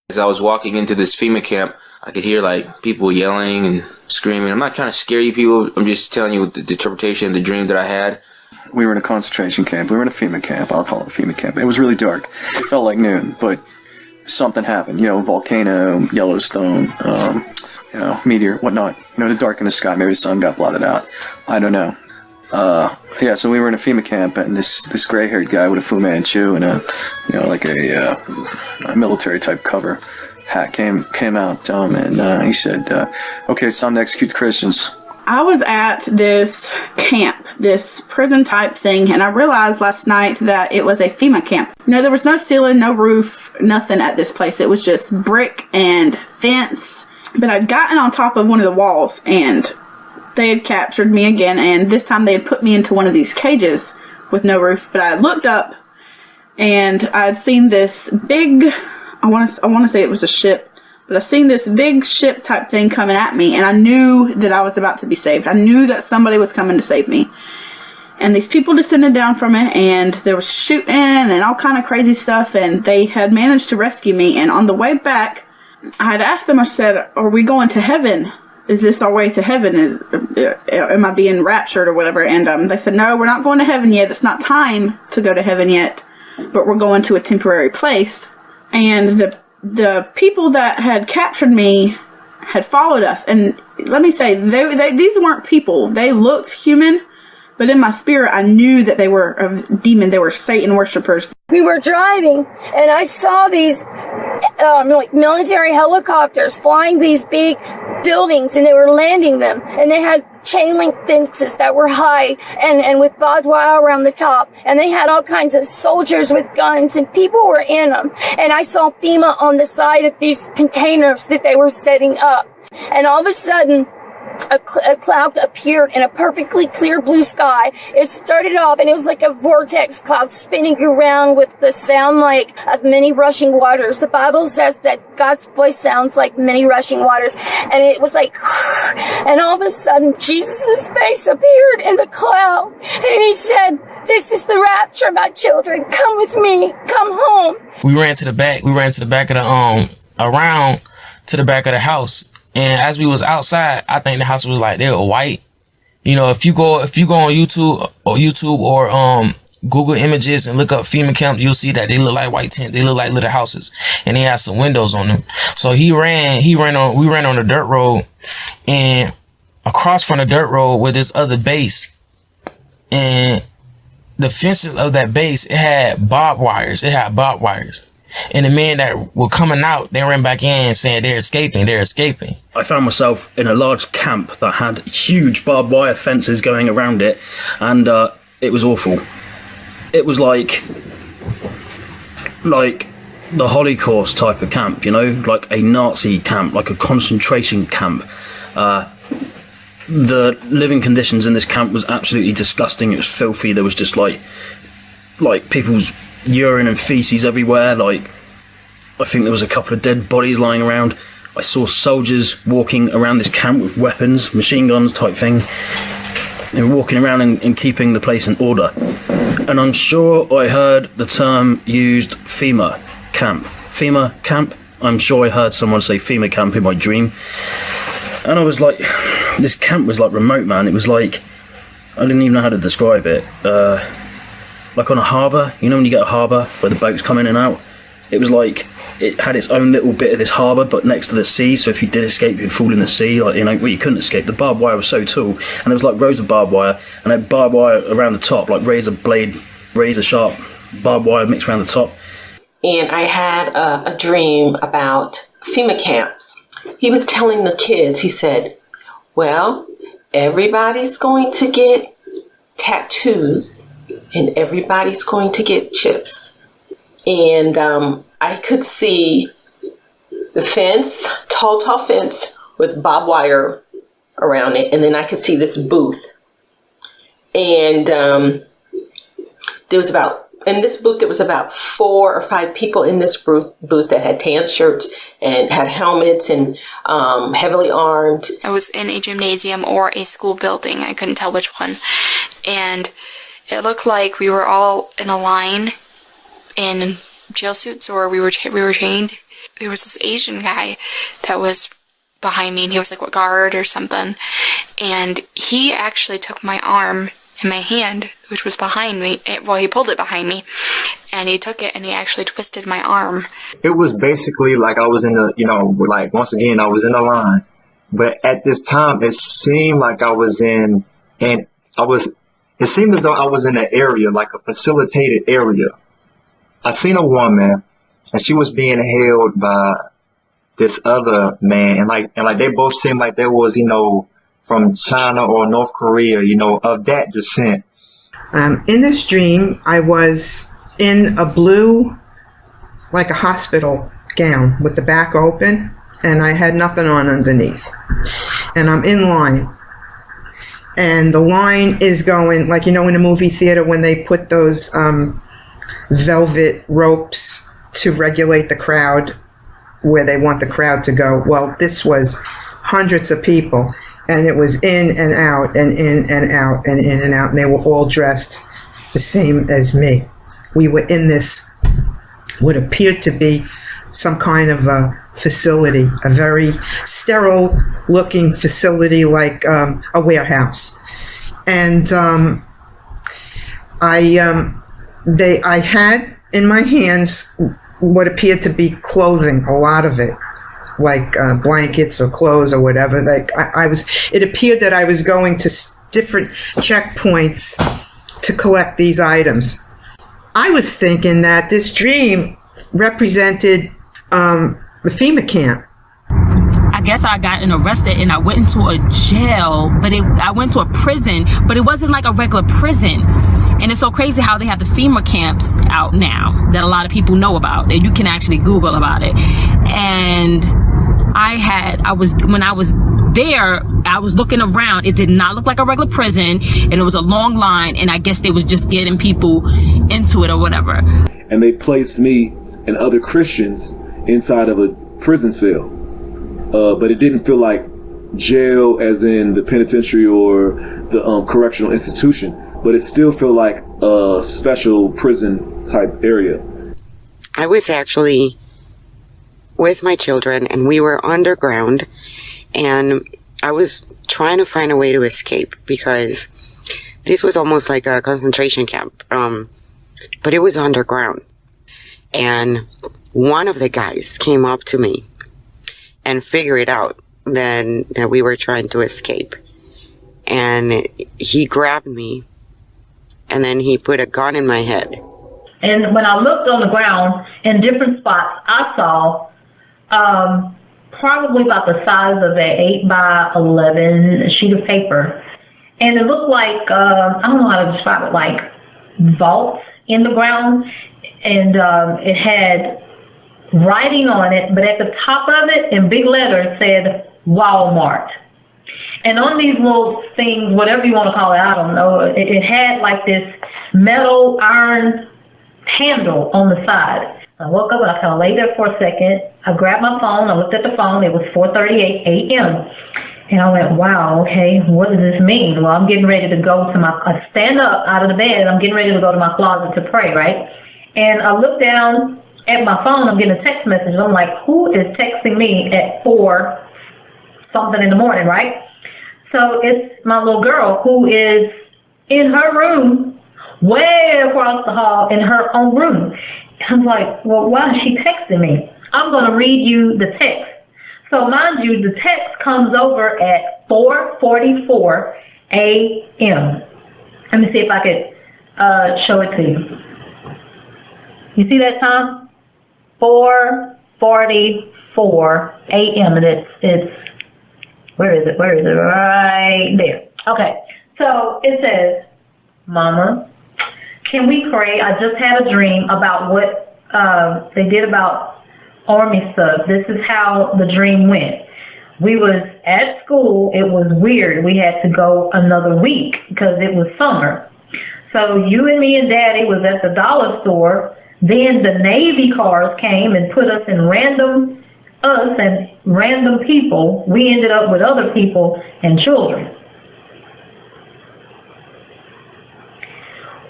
As I was walking into this FEMA camp, I could hear like people yelling and screaming. I'm not trying to scare you people. I'm just telling you the interpretation of the dream that I had. We were in a concentration camp. We were in a FEMA camp. I'll call it a FEMA camp. It was really dark. It felt like noon, but something happened. Volcano, Yellowstone, meteor, whatnot. To darken the sky. Maybe the sun got blotted out. I don't know. So we were in a FEMA camp, and this gray-haired guy with a Fu Manchu and a military type cover hat came out, and he said, "Okay, it's time to execute the Christians." I was at this camp, this prison type thing, and I realized last night that it was a FEMA camp. There was no ceiling, no roof, nothing at this place. It was just brick and fence. But I'd gotten on top of one of the walls, and they had captured me again, and this time they had put me into one of these cages with no roof. But I looked up, and I'd seen this big, I want to say it was a ship, but I seen this big ship type thing coming at me, and I knew that I was about to be saved. I knew that somebody was coming to save me. And these people descended down from it, and there was shooting and all kind of crazy stuff, and they had managed to rescue me. And on the way back, I had asked them, I said, "Are we going to heaven? Is this our way to heaven? Am I being raptured or whatever?" And they said, "No, we're not going to heaven yet. It's not time to go to heaven yet, but we're going to a temporary place." And the people that had captured me had followed us. And let me say, these weren't people. They looked human, but in my spirit, I knew that they were a demon. They were Satan worshipers. We were driving, and I saw these military helicopters flying these big buildings, and they were landing them, and they had chain link fences that were high and with barbed wire around the top, and they had all kinds of soldiers with guns, and people were in them. And I saw FEMA on the side of these containers that they were setting up, and all of a sudden a cloud appeared in a perfectly clear blue sky. It started off, and it was like a vortex cloud spinning around with the sound like of many rushing waters. The Bible says that God's voice sounds like many rushing waters, and it was like, and all of a sudden Jesus' face appeared in the cloud, and he said, "This is the rapture, my children. Come with me. Come home." We ran to the back of the around to the back of the house. And as we was outside, I think the house was like, they were white. If you go on YouTube or Google Images and look up FEMA camp, you'll see that they look like white tents. They look like little houses, and they had some windows on them. So we ran on the dirt road, and across from the dirt road was this other base, and the fences of that base, it had barbed wires. And the men that were coming out, they ran back in saying they're escaping. I found myself in a large camp that had huge barbed wire fences going around it, and it was awful. It was like the Holocaust type of camp, like a Nazi camp, like a concentration camp. The living conditions in this camp was absolutely disgusting. It was filthy. There was just like people's urine and feces everywhere. I think there was a couple of dead bodies lying around. I saw soldiers walking around this camp with weapons, machine guns type thing. They were walking around and keeping the place in order. And I'm sure I heard the term used, FEMA camp. FEMA camp? I'm sure I heard someone say FEMA camp in my dream. And I was like, this camp was like remote, man. It was like, I didn't even know how to describe it. Like on a harbour, when you get a harbour where the boats come in and out, it was like it had its own little bit of this harbour, but next to the sea. So if you did escape, you'd fall in the sea. You couldn't escape. The barbed wire was so tall, and there was like rows of barbed wire, and had barbed wire around the top, like razor sharp barbed wire mixed around the top. And I had a dream about FEMA camps. He was telling the kids, he said, "Well, everybody's going to get tattoos, and everybody's going to get chips." And I could see the fence, tall fence with barbed wire around it. And then I could see this booth. And in this booth, there was about 4 or 5 people in this booth that had tan shirts and had helmets and heavily armed. I was in a gymnasium or a school building. I couldn't tell which one. And it looked like we were all in a line in jail suits, or we were chained. there was this Asian guy that was behind me, and he was like a guard or something, and he actually took my arm in my hand, which was behind me. Well, he pulled it behind me, and he took it and he actually twisted my arm. It was basically like I was in the, like once again, I was in a line. But at this time, it seemed like I was in, it seemed as though I was in an area, like a facilitated area. I seen a woman, and she was being held by this other man, and like they both seemed like they was, from China or North Korea, of that descent. In this dream, I was in a blue, like a hospital gown with the back open, and I had nothing on underneath. And I'm in line. And the line is going, like, in a movie theater when they put those velvet ropes to regulate the crowd, where they want the crowd to go. Well, this was hundreds of people, and it was in and out and in and out and in and out, and they were all dressed the same as me. We were in this, what appeared to be some kind of a facility, a very sterile looking facility, like a warehouse. And I had in my hands what appeared to be clothing, a lot of it, like blankets or clothes or whatever. Like it appeared that I was going to different checkpoints to collect these items. I was thinking that this dream represented the FEMA camp. I guess I got arrested and I went into a jail, but I went to a prison, but it wasn't like a regular prison. And it's so crazy how they have the FEMA camps out now that a lot of people know about, and you can actually Google about it. And when I was there, I was looking around. It did not look like a regular prison, and it was a long line, and I guess they was just getting people into it or whatever. And they placed me and other Christians inside of a prison cell. But it didn't feel like jail as in the penitentiary or the correctional institution, but it still felt like a special prison type area. I was actually with my children, and we were underground, and I was trying to find a way to escape because this was almost like a concentration camp, but it was underground. And one of the guys came up to me and figured out that we were trying to escape. And he grabbed me, and then he put a gun in my head. And when I looked on the ground in different spots, I saw probably about the size of an 8 by 11 sheet of paper. And it looked like, I don't know how to describe it, like vaults in the ground. And it had writing on it, but at the top of it, in big letters, said Walmart. And on these little things, whatever you want to call it, I don't know, it had like this metal iron handle on the side. I woke up and I kind of lay there for a second. I grabbed my phone. I looked at the phone. It was 4:38 a.m. And I went, wow, okay, what does this mean? Well, I'm getting ready to go to I stand up out of the bed. I'm getting ready to go to my closet to pray, right? And I look down at my phone. I'm getting a text message. I'm like, who is texting me at 4 something in the morning, right? So it's my little girl who is in her room, way across the hall in her own room. I'm like, well, why is she texting me? I'm going to read you the text. So mind you, the text comes over at 4:44 a.m. Let me see if I could show it to you. You see that time? 4:44 a.m. and it's where is it? Right there. Okay. So it says, Mama, can we pray? I just had a dream about what they did about Army stuff. This is how the dream went. We was at school. It was weird. We had to go another week because it was summer. So you and me and Daddy was at the dollar store. Then the Navy cars came and put us in random people. We ended up with other people and children.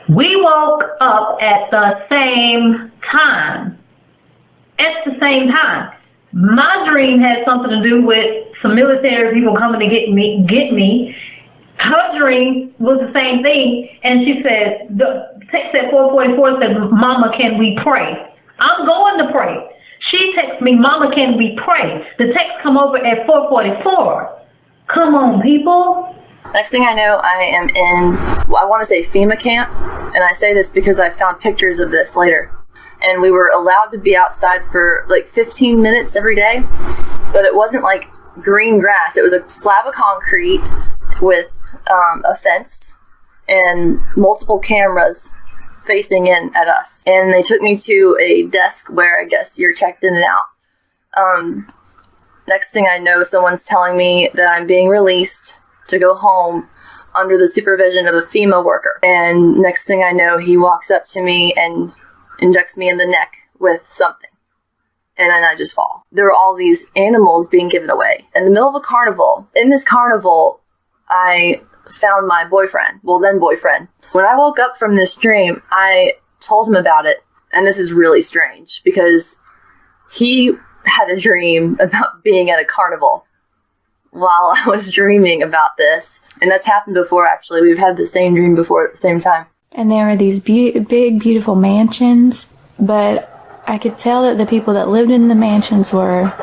We woke up at the same time. At the same time. My dream had something to do with some military people coming to get me. Her dream was the same thing, and she said, the text at 4:44 said, Mama, can we pray? I'm going to pray. She texts me, Mama, can we pray? The text come over at 4:44. Come on, people. Next thing I know, I am in, I want to say FEMA camp, and I say this because I found pictures of this later. And we were allowed to be outside for like 15 minutes every day, but it wasn't like green grass. It was a slab of concrete with a fence and multiple cameras facing in at us. And they took me to a desk where I guess you're checked in and out. Next thing I know, someone's telling me that I'm being released to go home under the supervision of a FEMA worker. And next thing I know, he walks up to me and injects me in the neck with something. And then I just fall. There were all these animals being given away. In the middle of a carnival. In this carnival, I found my boyfriend. Well, then boyfriend. When I woke up from this dream, I told him about it. And this is really strange because he had a dream about being at a carnival while I was dreaming about this. And that's happened before, actually. We've had the same dream before at the same time. And there were these big, beautiful mansions, but I could tell that the people that lived in the mansions were,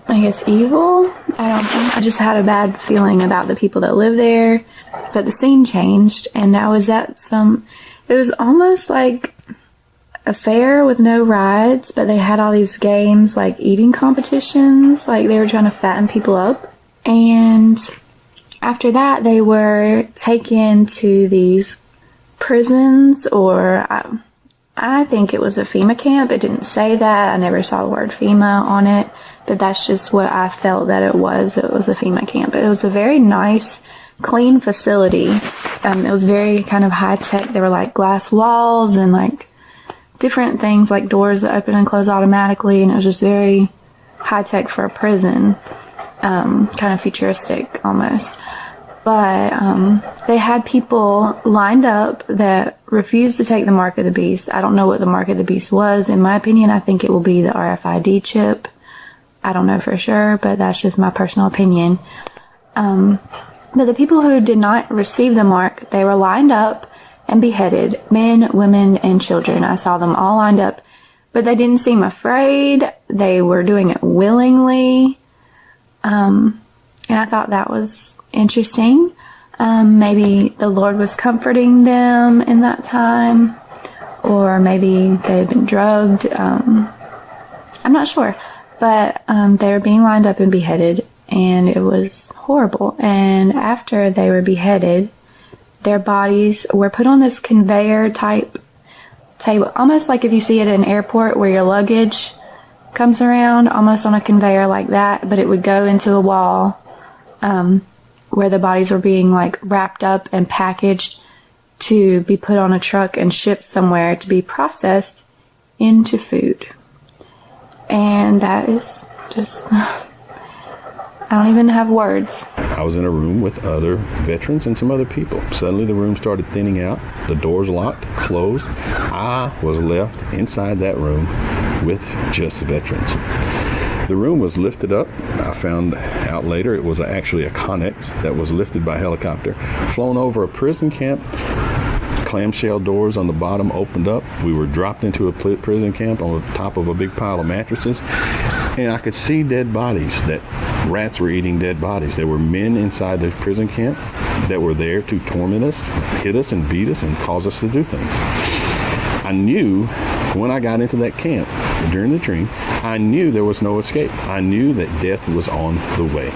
I guess, evil. I don't know. I just had a bad feeling about the people that lived there. But the scene changed, and I was at it was almost like a fair with no rides, but they had all these games, like eating competitions, like they were trying to fatten people up. And after that, they were taken to these prisons, or I think it was a FEMA camp. It didn't say that. I never saw the word FEMA on it, but that's just what I felt that it was. It was a FEMA camp. It was a very nice, clean facility. It was very kind of high tech. There were like glass walls and like different things, like doors that open and close automatically, and it was just very high tech for a prison, kind of futuristic almost. But they had people lined up that refused to take the mark of the beast. I don't know what the mark of the beast was. In my opinion, I think it will be the RFID chip. I don't know for sure, but that's just my personal opinion. But the people who did not receive the mark, they were lined up and beheaded. Men, women, and children. I saw them all lined up. But they didn't seem afraid. They were doing it willingly. And I thought that was interesting. Maybe the Lord was comforting them in that time, or maybe they had been drugged. I'm not sure, but they were being lined up and beheaded, and it was horrible. And after they were beheaded, their bodies were put on this conveyor type table, almost like if you see it at an airport where your luggage comes around, almost on a conveyor like that, but it would go into a wall where the bodies were being like wrapped up and packaged to be put on a truck and shipped somewhere to be processed into food. And that is just, I don't even have words. I was in a room with other veterans and some other people. Suddenly the room started thinning out. The doors locked, closed. I was left inside that room with just veterans. The room was lifted up. I found out later it was actually a Connex that was lifted by helicopter, flown over a prison camp. Clamshell doors on the bottom opened up. We were dropped into a prison camp on the top of a big pile of mattresses, and I could see dead bodies, that rats were eating dead bodies. There were men inside the prison camp that were there to torment us, hit us and beat us and cause us to do things. I knew when I got into that camp during the dream, I knew there was no escape. I knew that death was on the way.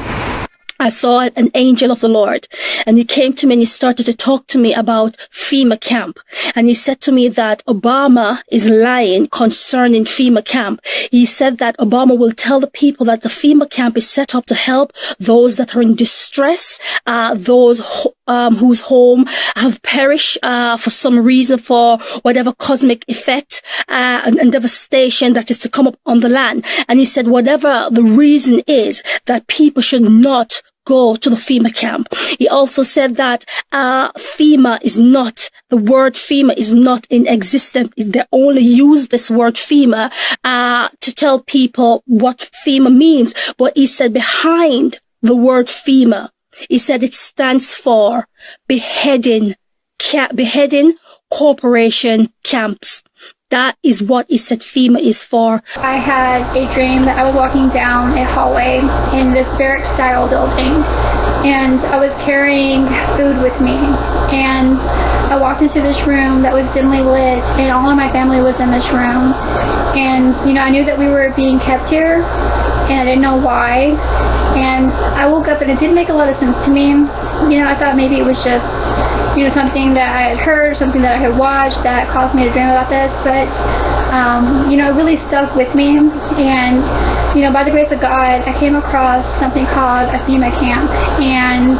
I saw an angel of the Lord, and he came to me and he started to talk to me about FEMA camp. And he said to me that Obama is lying concerning FEMA camp. He said that Obama will tell the people that the FEMA camp is set up to help those that are in distress, those whose home have perished for some reason, for whatever cosmic effect and devastation that is to come up on the land. And he said whatever the reason is, that people should not go to the FEMA camp. He also said that the word FEMA is not in existence. They only use this word FEMA to tell people what FEMA means. But he said behind the word FEMA, he said it stands for beheading corporation camps. That is what he said FEMA is for. I had a dream that I was walking down a hallway in this barrack-style building, and I was carrying food with me. And I walked into this room that was dimly lit, and all of my family was in this room. And, I knew that we were being kept here, and I didn't know why. And I woke up, and it didn't make a lot of sense to me. I thought maybe it was just, something that I had heard, something that I had watched that caused me to dream about this. But, it really stuck with me. And, by the grace of God, I came across something called a FEMA camp. And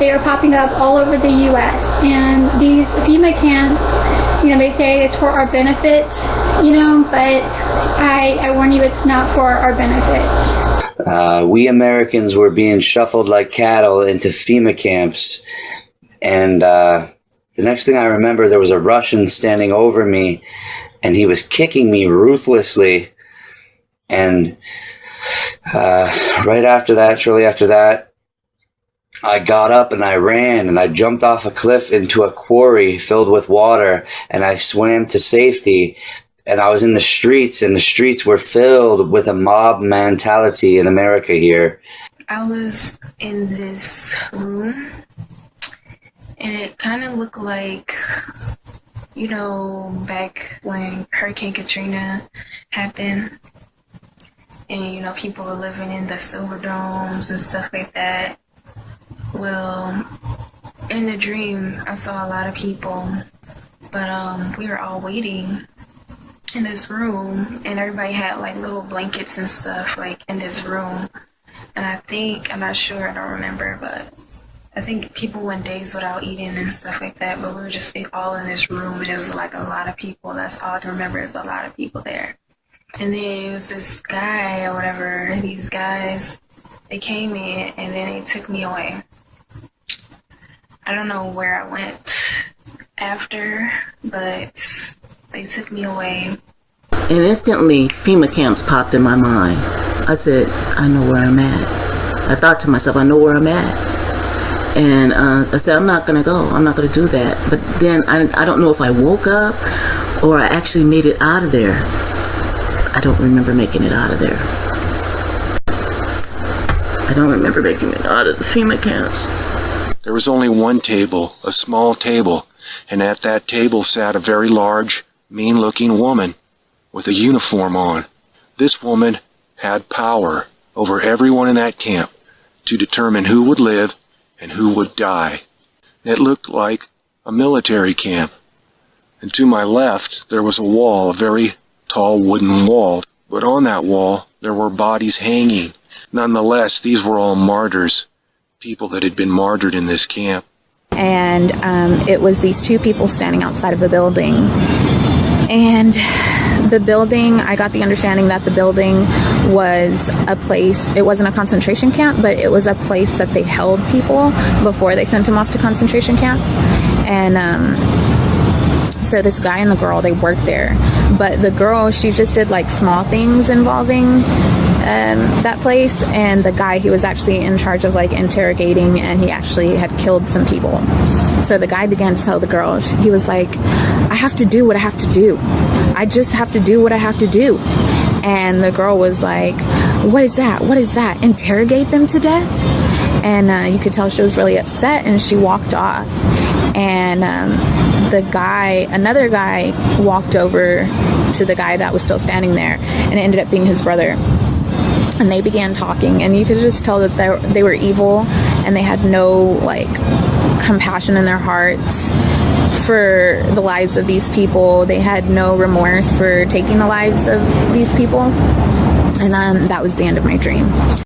they are popping up all over the U.S. And these FEMA camps, they say it's for our benefit, but I warn you, it's not for our benefit. We Americans were being shuffled like cattle into FEMA camps. And the next thing I remember, there was a Russian standing over me, and he was kicking me ruthlessly. And shortly after that, I got up and I ran, and I jumped off a cliff into a quarry filled with water, and I swam to safety. And I was in the streets, and the streets were filled with a mob mentality in America here. I was in this room, and it kind of looked like, back when Hurricane Katrina happened, and, people were living in the silver domes and stuff like that. Well, in the dream, I saw a lot of people, but we were all waiting in this room, and everybody had like little blankets and stuff like in this room. And I'm not sure, I don't remember, but I think people went days without eating and stuff like that, but we were just all in this room, and it was like a lot of people. That's all I can remember, is a lot of people there. And then it was this guy or whatever, these guys, they came in and then they took me away. I don't know where I went after, but they took me away. And instantly, FEMA camps popped in my mind. I said, I know where I'm at. I thought to myself, I know where I'm at. And I said, I'm not going to go. I'm not going to do that. But then I don't know if I woke up or I actually made it out of there. I don't remember making it out of there. I don't remember making it out of the FEMA camps. There was only one table, a small table, and at that table sat a very large, mean-looking woman with a uniform on. This woman had power over everyone in that camp to determine who would live and who would die. It looked like a military camp. And to my left, there was a wall, a very tall wooden wall. But on that wall, there were bodies hanging. Nonetheless, these were all martyrs, people that had been martyred in this camp. And it was these two people standing outside of the building. And the building, I got the understanding that the building was a place, it wasn't a concentration camp, but it was a place that they held people before they sent them off to concentration camps. And so this guy and the girl, they worked there. But the girl, she just did like small things involving that place. And the guy, he was actually in charge of like interrogating, and he actually had killed some people. So the guy began to tell the girl, he was like, I have to do what I have to do. I just have to do what I have to do. And the girl was like, what is that? What is that? Interrogate them to death? And you could tell she was really upset, and she walked off. And the guy, another guy, walked over to the guy that was still standing there, and it ended up being his brother. And they began talking, and you could just tell that they were evil, and they had no like compassion in their hearts for the lives of these people. They had no remorse for taking the lives of these people. And that was the end of my dream.